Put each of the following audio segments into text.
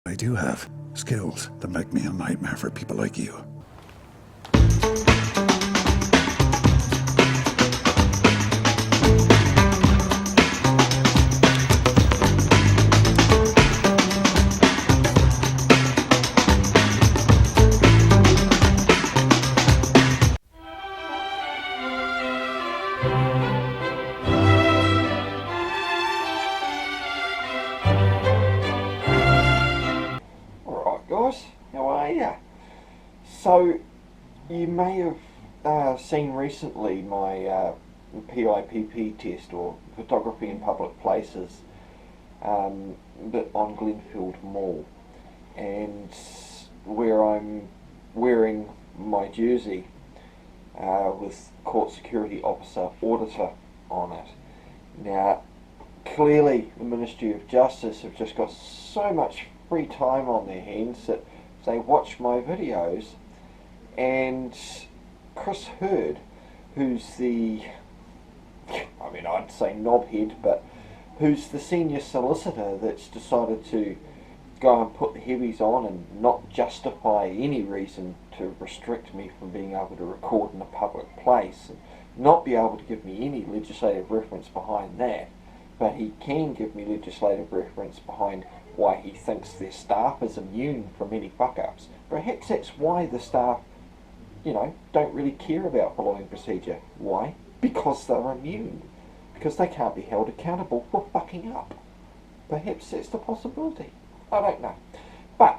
I do have skills that make me a nightmare for people like you. Guys, how are ya? So, you may have seen recently my PIPP test, or photography in public places, but on Glenfield Mall, and where I'm wearing my jersey with Court Security Officer Auditor on it. Now, clearly the Ministry of Justice have just got so much free time on their hands that they watch my videos, and Chris Hurd, who's the, I'd say knobhead, but who's the senior solicitor that's decided to go and put the heavies on and not justify any reason to restrict me from being able to record in a public place, and not be able to give me any legislative reference behind that, but he can give me legislative reference behind why he thinks their staff is immune from any fuck-ups. Perhaps that's why the staff, don't really care about following procedure. Why? Because they're immune. Because they can't be held accountable for fucking up. Perhaps that's the possibility. I don't know. But,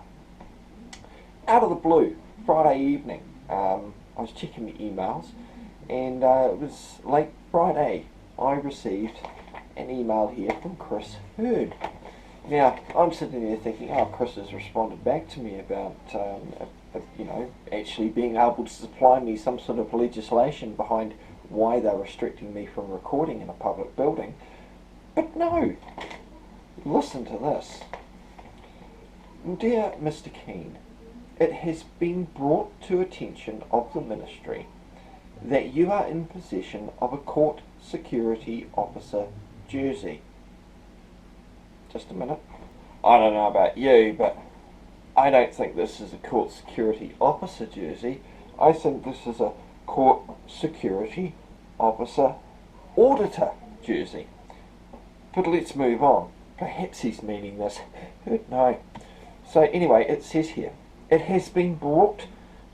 out of the blue, Friday evening, I was checking the emails, and it was late Friday, I received an email here from Chris Hurd. Now, I'm sitting there thinking, Chris has responded back to me about, actually being able to supply me some sort of legislation behind why they're restricting me from recording in a public building. But no. Listen to this. Dear Mr. Keane, it has been brought to attention of the Ministry that you are in possession of a Court Security Officer jersey. Just a minute. I don't know about you, but I don't think this is a Court Security Officer jersey. I think this is a Court Security Officer Auditor jersey. But let's move on. Perhaps he's meaning this. No. So anyway, it says here, it has been brought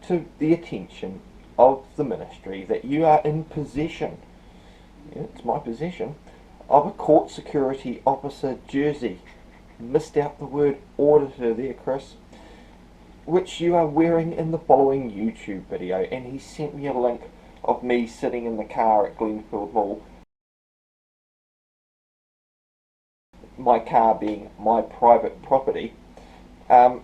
to the attention of the Ministry that you are in possession, it's my possession, of a Court Security Officer jersey. Missed out the word auditor there, Chris. Which you are wearing in the following YouTube video. And he sent me a link of me sitting in the car at Glenfield Mall. My car being my private property. In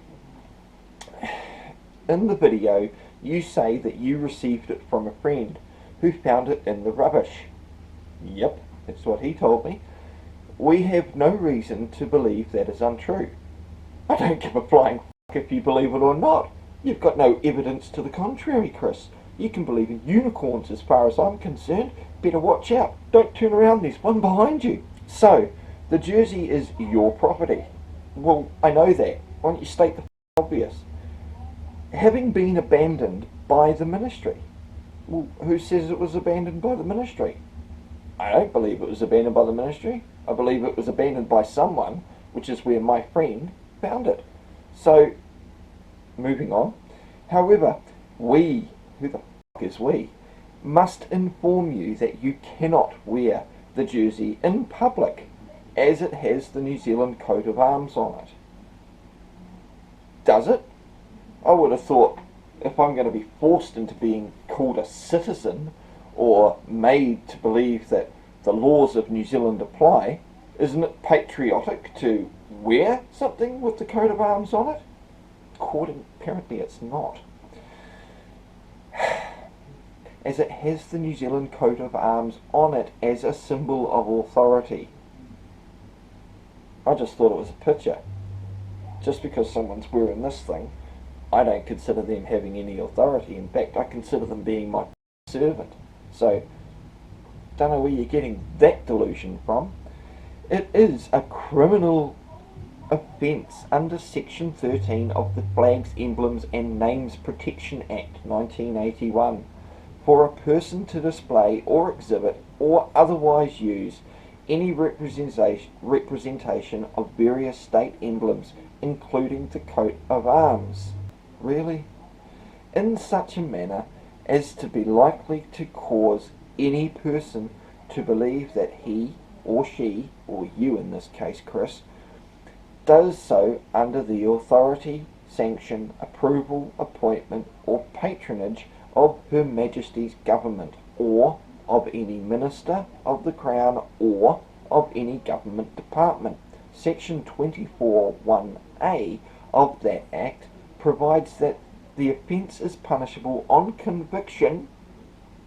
the video, you say that you received it from a friend who found it in the rubbish. Yep. That's what he told me. We have no reason to believe that is untrue. I don't give a flying fuck if you believe it or not. You've got no evidence to the contrary, Chris. You can believe in unicorns as far as I'm concerned. Better watch out. Don't turn around, there's one behind you. So, the jersey is your property. Well, I know that. Why don't you state the obvious? Having been abandoned by the Ministry. Well, who says it was abandoned by the Ministry? I don't believe it was abandoned by the Ministry. I believe it was abandoned by someone, which is where my friend found it. So, moving on. However, we, who the fuck is we, must inform you that you cannot wear the jersey in public, as it has the New Zealand coat of arms on it. Does it? I would have thought, if I'm going to be forced into being called a citizen, or made to believe that the laws of New Zealand apply, isn't it patriotic to wear something with the coat of arms on it? Apparently it's not. As it has the New Zealand coat of arms on it as a symbol of authority. I just thought it was a picture. Just because someone's wearing this thing, I don't consider them having any authority. In fact, I consider them being my servant. So, don't know where you're getting that delusion from. It is a criminal offence under Section 13 of the Flags, Emblems and Names Protection Act 1981 for a person to display or exhibit or otherwise use any representation of various state emblems, including the coat of arms. Really? In such a manner as to be likely to cause any person to believe that he or she, or you in this case, Chris, does so under the authority, sanction, approval, appointment, or patronage of Her Majesty's government, or of any minister of the Crown, or of any government department. Section 24(1)(a) of that Act provides that the offence is punishable on conviction.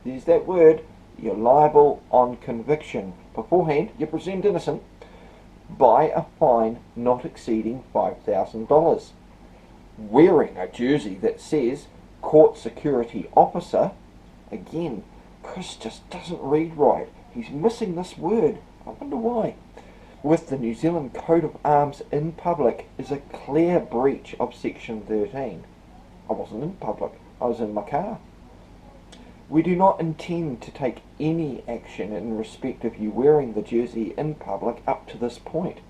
There's that word. You're liable on conviction. Beforehand, you're presumed innocent by a fine not exceeding $5,000. Wearing a jersey that says Court Security Officer, again, Chris just doesn't read right. He's missing this word. I wonder why. With the New Zealand coat of arms in public is a clear breach of Section 13. I wasn't in public. I was in my car. We do not intend to take any action in respect of you wearing the jersey in public up to this point.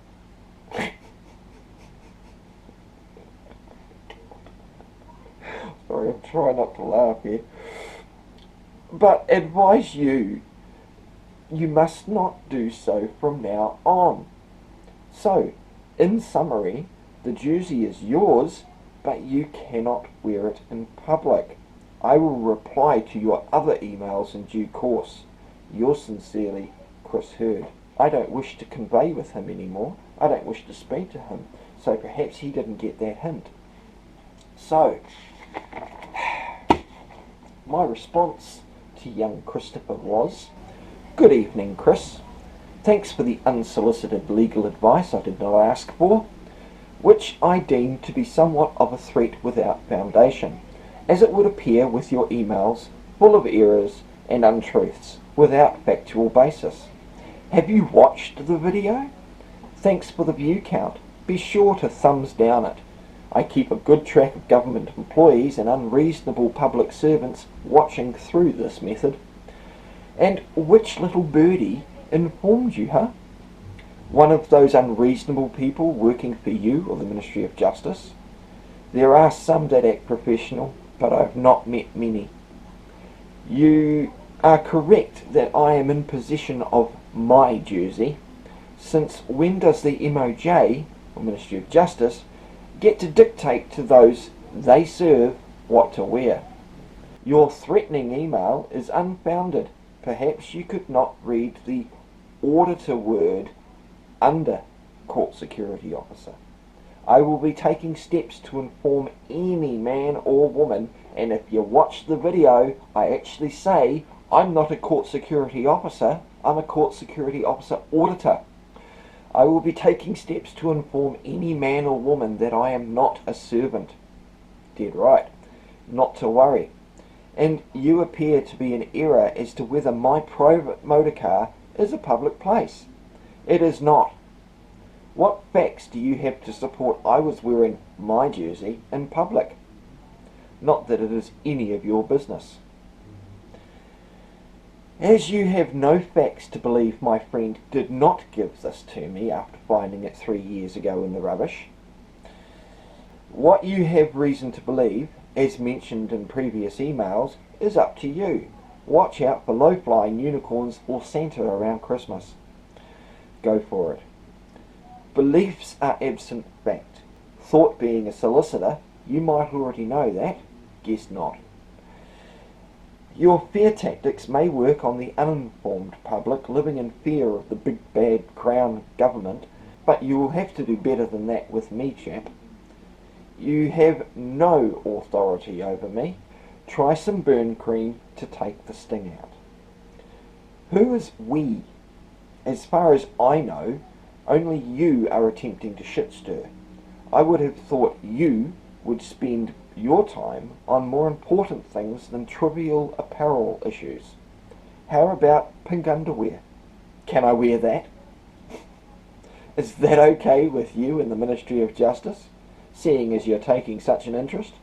Sorry, I'm trying not to laugh here. But advise you must not do so from now on. So, in summary, the jersey is yours, but you cannot wear it in public. I will reply to your other emails in due course. Yours sincerely, Chris Hurd. I don't wish to convey with him anymore. I don't wish to speak to him. So perhaps he didn't get that hint. So, my response to young Christopher was, "Good evening, Chris. Thanks for the unsolicited legal advice I did not ask for, which I deem to be somewhat of a threat without foundation, as it would appear with your emails full of errors and untruths without factual basis. Have you watched the video? Thanks for the view count. Be sure to thumbs down it. I keep a good track of government employees and unreasonable public servants watching through this method. And which little birdie informed you, huh? One of those unreasonable people working for you or the Ministry of Justice? There are some that act professional, but I've not met many. You are correct that I am in possession of my jersey, since when does the MOJ, or Ministry of Justice, get to dictate to those they serve what to wear? Your threatening email is unfounded. Perhaps you could not read the auditor word under Court Security Officer. I will be taking steps to inform any man or woman, and if you watch the video, I actually say I'm not a Court Security Officer, I'm a Court Security Officer Auditor. I will be taking steps to inform any man or woman that I am not a servant." Dead right. Not to worry. And you appear to be in error as to whether my private motor car is a public place. It is not. What facts do you have to support I was wearing my jersey in public? Not that it is any of your business. As you have no facts to believe my friend did not give this to me after finding it 3 years ago in the rubbish, what you have reason to believe, as mentioned in previous emails, is up to you. Watch out for low-flying unicorns or Santa around Christmas. Go for it. Beliefs are absent fact. Thought being a solicitor, you might already know that. Guess not. Your fear tactics may work on the uninformed public living in fear of the big bad Crown government, but you will have to do better than that with me, chap. You have no authority over me. Try some burn cream to take the sting out. Who is we? As far as I know, only you are attempting to shit stir. I would have thought you would spend your time on more important things than trivial apparel issues. How about pink underwear? Can I wear that? Is that okay with you in the Ministry of Justice, seeing as you're taking such an interest?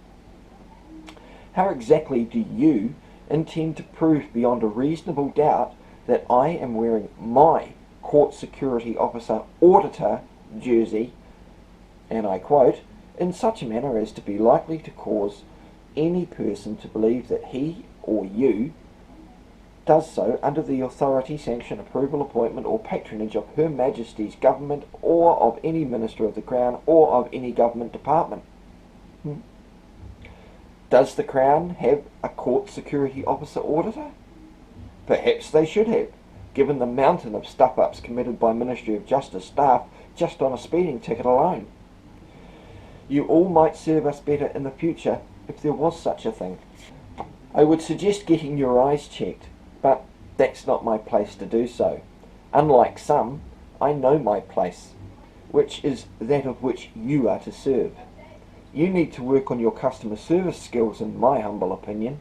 How exactly do you intend to prove beyond a reasonable doubt that I am wearing my Court Security Officer Auditor jersey, and I quote, in such a manner as to be likely to cause any person to believe that he or you does so under the authority, sanction, approval, appointment or patronage of Her Majesty's Government or of any Minister of the Crown or of any Government Department? Does the Crown have a Court Security Officer Auditor? Perhaps they should have, given the mountain of stuff-ups committed by Ministry of Justice staff just on a speeding ticket alone. You all might serve us better in the future if there was such a thing. I would suggest getting your eyes checked, but that's not my place to do so. Unlike some, I know my place, which is that of which you are to serve. You need to work on your customer service skills, in my humble opinion.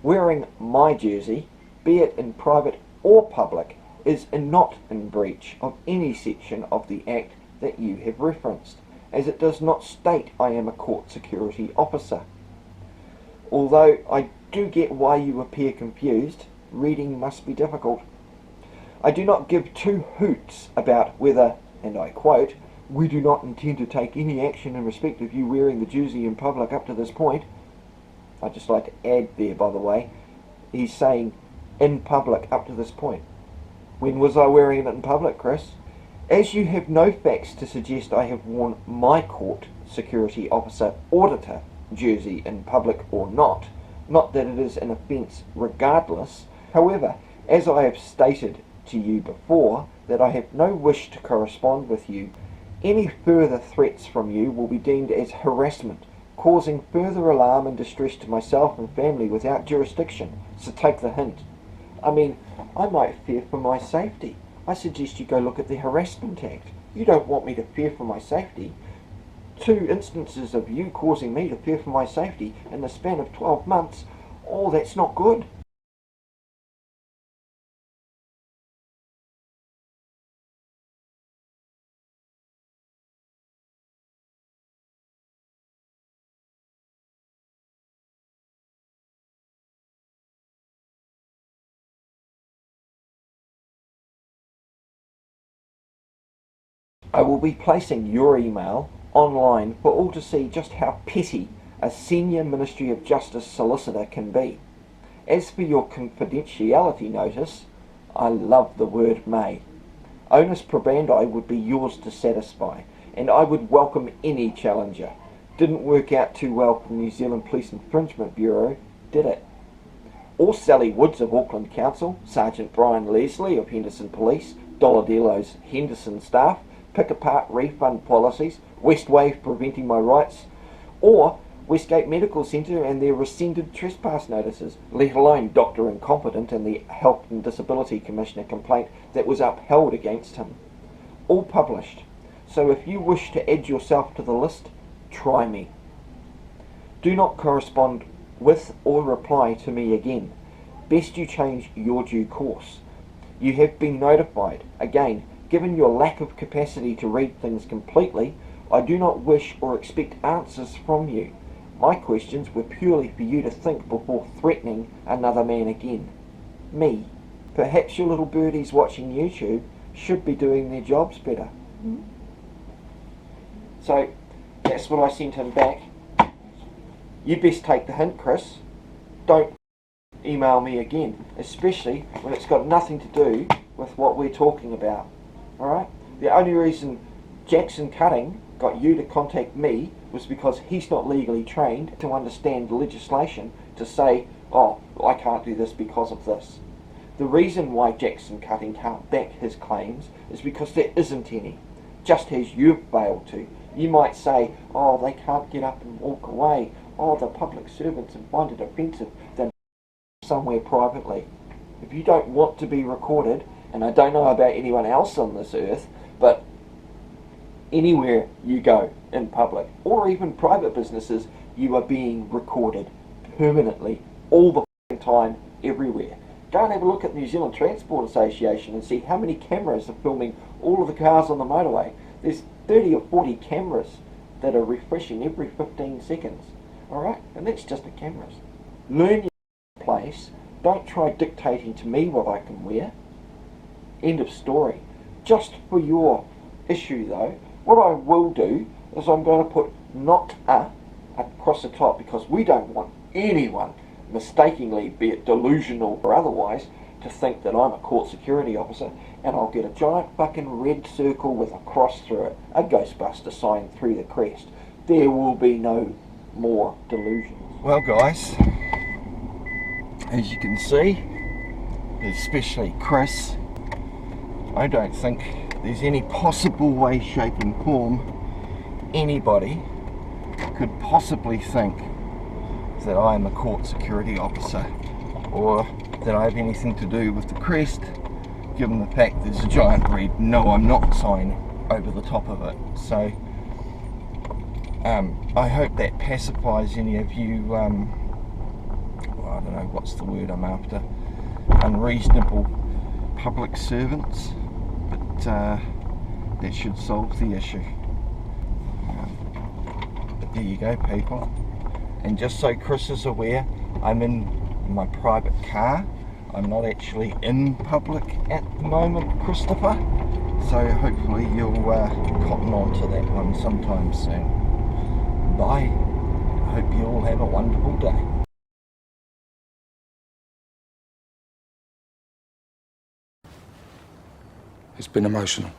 Wearing my jersey, be it in private or public, is not in breach of any section of the Act that you have referenced, as it does not state I am a Court Security Officer. Although I do get why you appear confused, reading must be difficult. I do not give two hoots about whether, and I quote, we do not intend to take any action in respect of you wearing the jersey in public up to this point. I'd just like to add there, by the way, he's saying in public up to this point. When was I wearing it in public, Chris? As you have no facts to suggest I have worn my Court Security Officer Auditor jersey in public or not that it is an offence regardless. However, as I have stated to you before, that I have no wish to correspond with you, any further threats from you will be deemed as harassment, causing further alarm and distress to myself and family without jurisdiction. So take the hint. I mean, I might fear for my safety. I suggest you go look at the Harassment Act. You don't want me to fear for my safety. 2 instances of you causing me to fear for my safety in the span of 12 months. Oh, that's not good. I will be placing your email online for all to see just how petty a senior Ministry of Justice solicitor can be. As for your confidentiality notice, I love the word may. Onus probandi would be yours to satisfy, and I would welcome any challenger. Didn't work out too well for the New Zealand Police Infringement Bureau, did it? Or Sally Woods of Auckland Council, Sergeant Brian Leslie of Henderson Police, Doladelo's Henderson staff, pick apart refund policies, Westwave preventing my rights, or Westgate Medical Centre and their rescinded trespass notices, let alone Dr. Incompetent and the Health and Disability Commissioner complaint that was upheld against him. All published. So if you wish to add yourself to the list, try me. Do not correspond with or reply to me again. Best you change your due course. You have been notified. Again, given your lack of capacity to read things completely, I do not wish or expect answers from you. My questions were purely for you to think before threatening another man again. Me. Perhaps your little birdies watching YouTube should be doing their jobs better. So, that's what I sent him back. You best take the hint, Chris. Don't email me again, especially when it's got nothing to do with what we're talking about. Alright? The only reason Jackson Cutting got you to contact me was because he's not legally trained to understand legislation to say, oh, I can't do this because of this. The reason why Jackson Cutting can't back his claims is because there isn't any, just as you've failed to. You might say, oh, they can't get up and walk away. Oh, the public servants and find it offensive. Then somewhere privately. If you don't want to be recorded, and I don't know about anyone else on this earth, but anywhere you go in public, or even private businesses, you are being recorded permanently, all the time, everywhere. Go and have a look at the New Zealand Transport Association and see how many cameras are filming all of the cars on the motorway. There's 30 or 40 cameras that are refreshing every 15 seconds. Alright? And that's just the cameras. Learn your place. Don't try dictating to me what I can wear. End of story. Just for your issue though, what I will do is I'm going to put not a across the top, because we don't want anyone mistakenly, be it delusional or otherwise, to think that I'm a court security officer, and I'll get a giant fucking red circle with a cross through it, a Ghostbuster sign through the crest. There will be no more delusions. Well guys, as you can see, especially Chris, I don't think there's any possible way, shape and form anybody could possibly think that I am a court security officer or that I have anything to do with the crest, given the fact there's a giant red "No, I'm not" sign over the top of it. So I hope that pacifies any of you, well, I don't know what's the word I'm after, unreasonable public servants, but that should solve the issue. But there you go, people. And just so Chris is aware, I'm in my private car. I'm not actually in public at the moment, Christopher. So hopefully you'll cotton on to that one sometime soon. Bye. Hope you all have a wonderful day. It's been emotional.